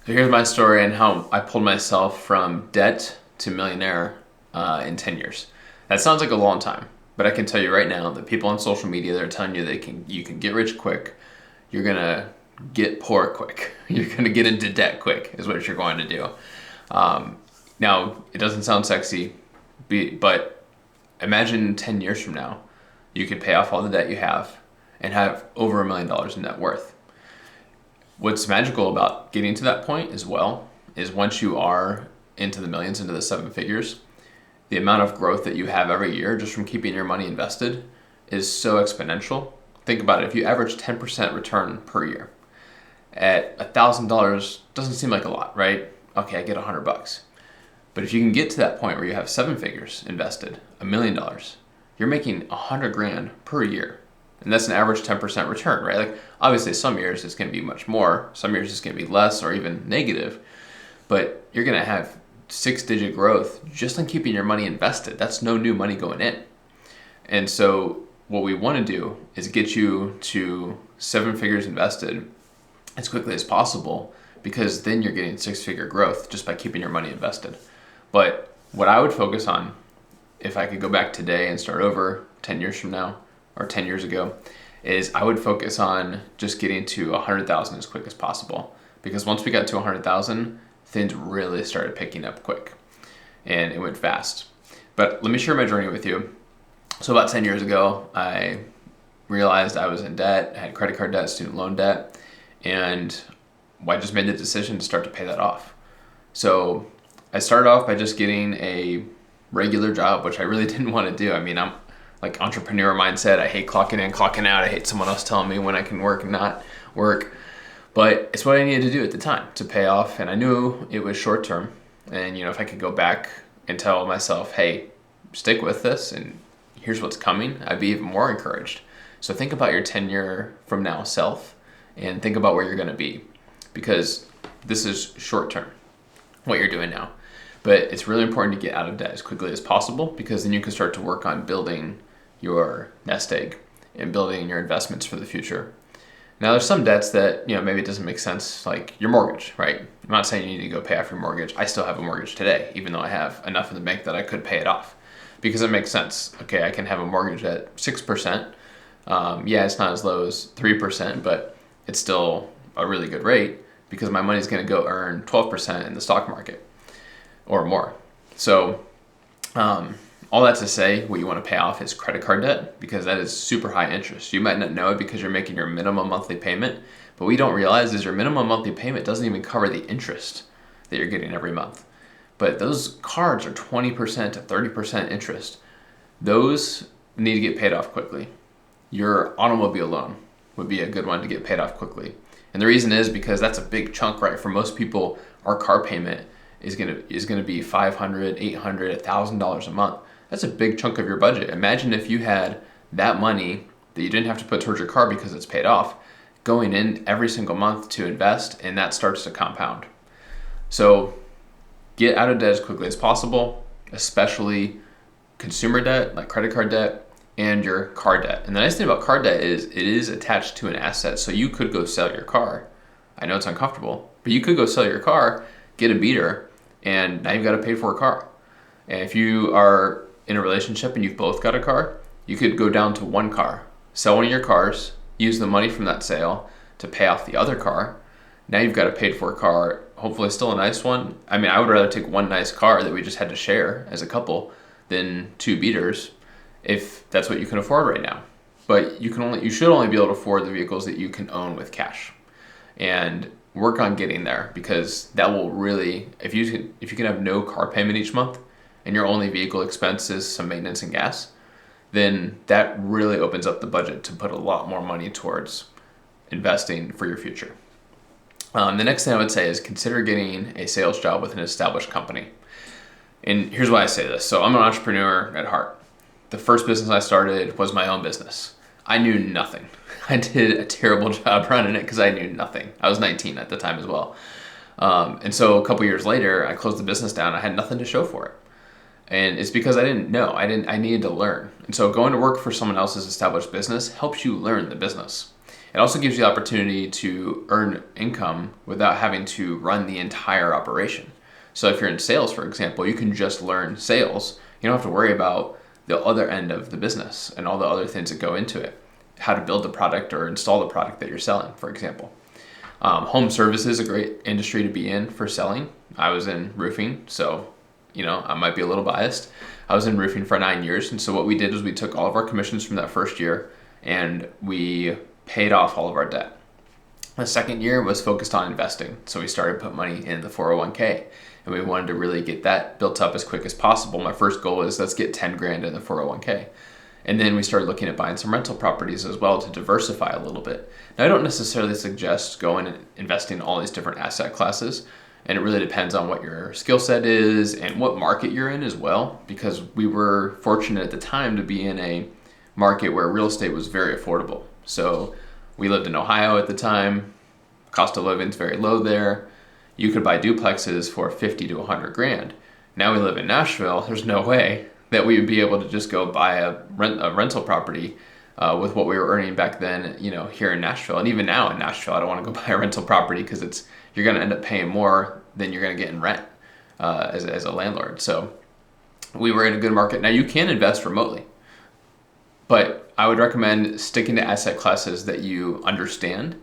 So here's my story and how I pulled myself from debt to millionaire in 10 years. That sounds like a long time, but I can tell you right now that people on social media, they're telling you you can get rich quick. You're gonna get poor quick. You're gonna get into debt quick is what you're going to do. Now, it doesn't sound sexy, but imagine 10 years from now, you could pay off all the debt you have and have over $1 million in net worth. What's magical about getting to that point as well is once you are into the millions, into the seven figures, the amount of growth that you have every year just from keeping your money invested is so exponential. Think about it. If you average 10% return per year at $1,000, doesn't seem like a lot, right? Okay, I get $100. But if you can get to that point where you have seven figures invested, $1 million, you're making 100 grand per year. And that's an average 10% return, right? Like obviously some years it's going to be much more, some years it's going to be less or even negative, but you're going to have 6-digit growth just on keeping your money invested. That's no new money going in. And so what we want to do is get you to seven figures invested as quickly as possible, because then you're getting 6-figure growth just by keeping your money invested. But what I would focus on, if I could go back today and start over 10 years from now, or 10 years ago, is I would focus on just getting to 100,000 as quick as possible. Because once we got to 100,000, things really started picking up quick and it went fast. But let me share my journey with you. So about 10 years ago, I realized I was in debt. I had credit card debt, student loan debt, and I just made the decision to start to pay that off. So I started off by just getting a regular job, which I really didn't want to do. I mean, I'm like entrepreneur mindset. I hate clocking in, clocking out. I hate someone else telling me when I can work and not work. But it's what I needed to do at the time to pay off. And I knew it was short term. And if I could go back and tell myself, hey, stick with this and here's what's coming, I'd be even more encouraged. So think about your 10-year from now self and think about where you're going to be, because this is short term, what you're doing now. But it's really important to get out of debt as quickly as possible, because then you can start to work on building your nest egg and building your investments for the future. Now, there's some debts that, maybe it doesn't make sense, like your mortgage, right? I'm not saying you need to go pay off your mortgage. I still have a mortgage today, even though I have enough in the bank that I could pay it off, because it makes sense. Okay, I can have a mortgage at 6%. Yeah, it's not as low as 3%, but it's still a really good rate because my money's going to go earn 12% in the stock market or more. So all that to say, what you want to pay off is credit card debt, because that is super high interest. You might not know it because you're making your minimum monthly payment, but what you don't realize is your minimum monthly payment doesn't even cover the interest that you're getting every month. But those cards are 20% to 30% interest. Those need to get paid off quickly. Your automobile loan would be a good one to get paid off quickly. And the reason is because that's a big chunk, right? For most people, our car payment is gonna be $500, $800, $1,000 a month. That's a big chunk of your budget. Imagine if you had that money that you didn't have to put towards your car because it's paid off, going in every single month to invest, and that starts to compound. So get out of debt as quickly as possible, especially consumer debt like credit card debt and your car debt. And the nice thing about car debt is it is attached to an asset. So you could go sell your car. I know it's uncomfortable, but you could go sell your car, get a beater, and now you've got to pay for a car. And if you are in a relationship and you've both got a car, you could go down to one car, sell one of your cars, use the money from that sale to pay off the other car. Now you've got a paid for car, hopefully still a nice one. I mean, I would rather take one nice car that we just had to share as a couple than two beaters, if that's what you can afford right now. But you should only be able to afford the vehicles that you can own with cash. And work on getting there, because that will really, if you can have no car payment each month and your only vehicle expense is some maintenance and gas, then that really opens up the budget to put a lot more money towards investing for your future. The next thing I would say is consider getting a sales job with an established company. And here's why I say this. So I'm an entrepreneur at heart. The first business I started was my own business. I knew nothing. I did a terrible job running it because I knew nothing. I was 19 at the time as well. And so a couple years later, I closed the business down. I had nothing to show for it. And it's because I didn't know. I needed to learn. And so going to work for someone else's established business helps you learn the business. It also gives you the opportunity to earn income without having to run the entire operation. So if you're in sales, for example, you can just learn sales. You don't have to worry about the other end of the business and all the other things that go into it. How to build the product or install the product that you're selling, for example. Home services is a great industry to be in for selling. I was in roofing, so I might be a little biased. I was in roofing for 9 years, and so what we did was we took all of our commissions from that first year and we paid off all of our debt. The second year was focused on investing, so we started putting money in the 401k, and we wanted to really get that built up as quick as possible. My first goal is let's get 10 grand in the 401k. And then we started looking at buying some rental properties as well to diversify a little bit. Now, I don't necessarily suggest going and investing in all these different asset classes, and it really depends on what your skill set is and what market you're in as well, because we were fortunate at the time to be in a market where real estate was very affordable. So we lived in Ohio at the time. Cost of living is very low there. You could buy duplexes for 50 to 100 grand. Now we live in Nashville. There's no way that we would be able to just go buy a rental property with what we were earning back then, here in Nashville. And even now in Nashville, I don't want to go buy a rental property because you're going to end up paying more than you're going to get in rent as a landlord. So we were in a good market. Now you can invest remotely, but I would recommend sticking to asset classes that you understand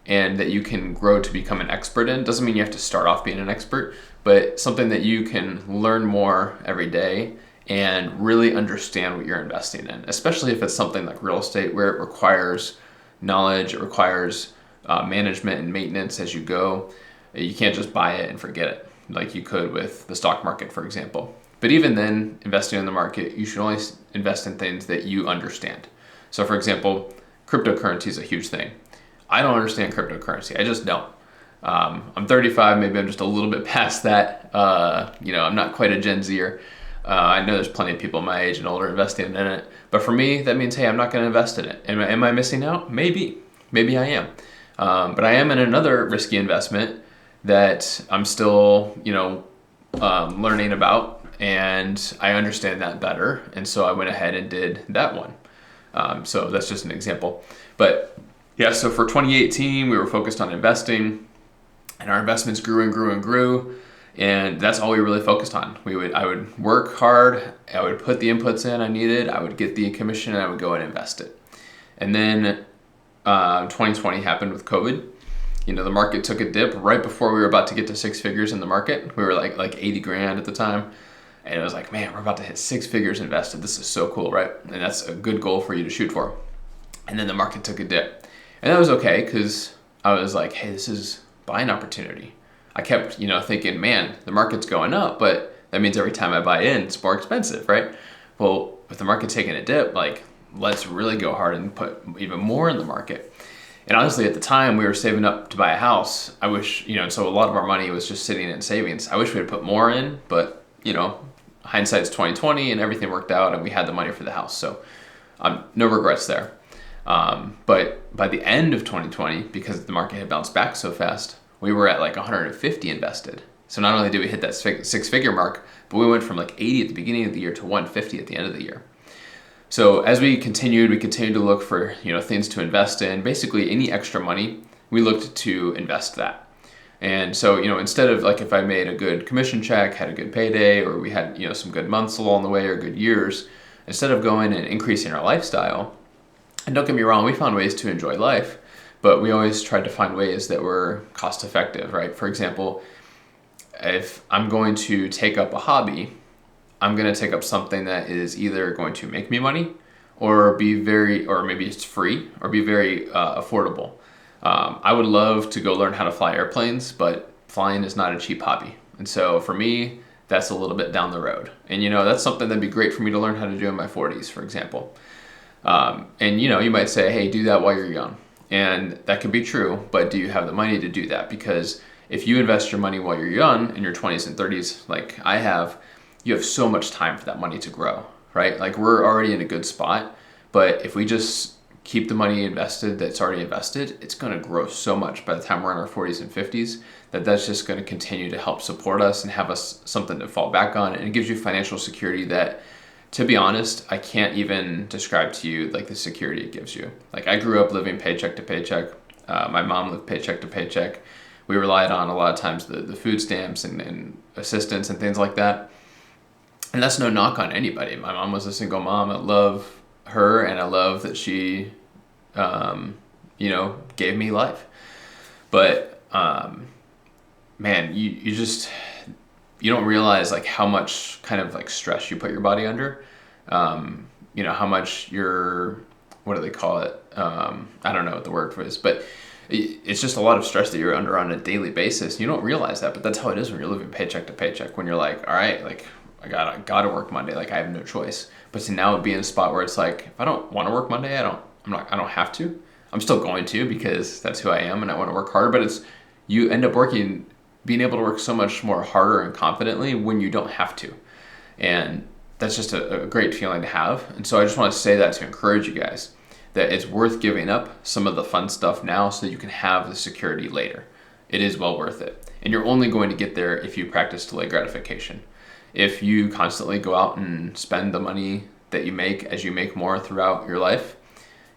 and that you can grow to become an expert in. Doesn't mean you have to start off being an expert, but something that you can learn more every day and really understand what you're investing in, especially if it's something like real estate where it requires knowledge, it requires management and maintenance as you go. You can't just buy it and forget it like you could with the stock market, for example. But even then, investing in the market, you should only invest in things that you understand. So for example, cryptocurrency is a huge thing. I don't understand cryptocurrency. I just don't. I'm 35, maybe I'm just a little bit past that. I'm not quite a Gen Zer. I know there's plenty of people my age and older investing in it. But for me, that means, hey, I'm not going to invest in it. Am I missing out? Maybe. Maybe I am. But I am in another risky investment that I'm still, learning about, and I understand that better. And so I went ahead and did that one. So that's just an example. But yeah, so for 2018, we were focused on investing, and our investments grew and grew and grew. And that's all we really focused on. I would work hard, I would put the inputs in I needed, I would get the commission, and I would go and invest it. And then 2020 happened with COVID. The market took a dip right before we were about to get to six figures in the market. We were like 80 grand at the time. And it was like, man, we're about to hit six figures invested. This is so cool, right? And that's a good goal for you to shoot for. And then the market took a dip. And that was okay because I was like, hey, this is buying opportunity. I kept, thinking, man, the market's going up, but that means every time I buy in, it's more expensive, right? Well, with the market taking a dip, let's really go hard and put even more in the market. And honestly, at the time, we were saving up to buy a house. I wish, so a lot of our money was just sitting in savings. I wish we had put more in, but, hindsight's 2020 and everything worked out and we had the money for the house. So no regrets there. But by the end of 2020, because the market had bounced back so fast, we were at 150 invested. So not only did we hit that six-figure mark, but we went from 80 at the beginning of the year to 150 at the end of the year. So as we continued to look for things to invest in. Basically, any extra money, we looked to invest that. And so instead of if I made a good commission check, had a good payday, or we had some good months along the way or good years, instead of going and increasing our lifestyle, and don't get me wrong, we found ways to enjoy life. But we always tried to find ways that were cost effective, right? For example, if I'm going to take up a hobby, I'm going to take up something that is either going to make me money or maybe it's free or be very affordable. I would love to go learn how to fly airplanes, but flying is not a cheap hobby. And so for me, that's a little bit down the road. And that's something that'd be great for me to learn how to do in my 40s, for example. And you might say, hey, do that while you're young. And that could be true, but do you have the money to do that? Because if you invest your money while you're young, in your 20s and 30s, like I have, you have so much time for that money to grow, right? We're already in a good spot, but if we just keep the money invested that's already invested, it's going to grow so much by the time we're in our 40s and 50s that's just going to continue to help support us and have us something to fall back on. And it gives you financial security that To be honest, I can't even describe to you like the security it gives you. Like I grew up living paycheck to paycheck. My mom lived paycheck to paycheck. We relied on a lot of times the food stamps and assistance and things like that. And that's no knock on anybody. My mom was a single mom. I love her, and I love that she, gave me life. But man, you just you don't realize like how much kind of like stress you put your body under. How much what do they call it? I don't know what the word for it is, but it's just a lot of stress that you're under on a daily basis. You don't realize that, but that's how it is when you're living paycheck to paycheck. When you're like, all right, like I gotta work Monday. Like I have no choice. But to now be in a spot where it's like, if I don't want to work Monday, I don't have to. I'm still going to because that's who I am and I want to work harder. But you end up being able to work so much more harder and confidently when you don't have to. And that's just a great feeling to have. And so I just want to say that to encourage you guys that it's worth giving up some of the fun stuff now so that you can have the security later. It is well worth it. And you're only going to get there if you practice delayed gratification. If you constantly go out and spend the money that you make as you make more throughout your life,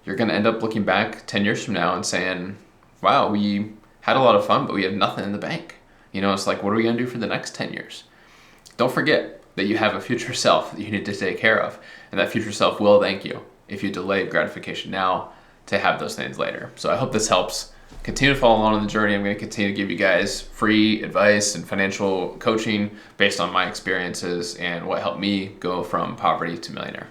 you're going to end up looking back 10 years from now and saying, wow, we had a lot of fun, but we have nothing in the bank. It's like, what are we going to do for the next 10 years? Don't forget that you have a future self that you need to take care of. And that future self will thank you if you delay gratification now to have those things later. So I hope this helps. Continue to follow along on the journey. I'm going to continue to give you guys free advice and financial coaching based on my experiences and what helped me go from poverty to millionaire.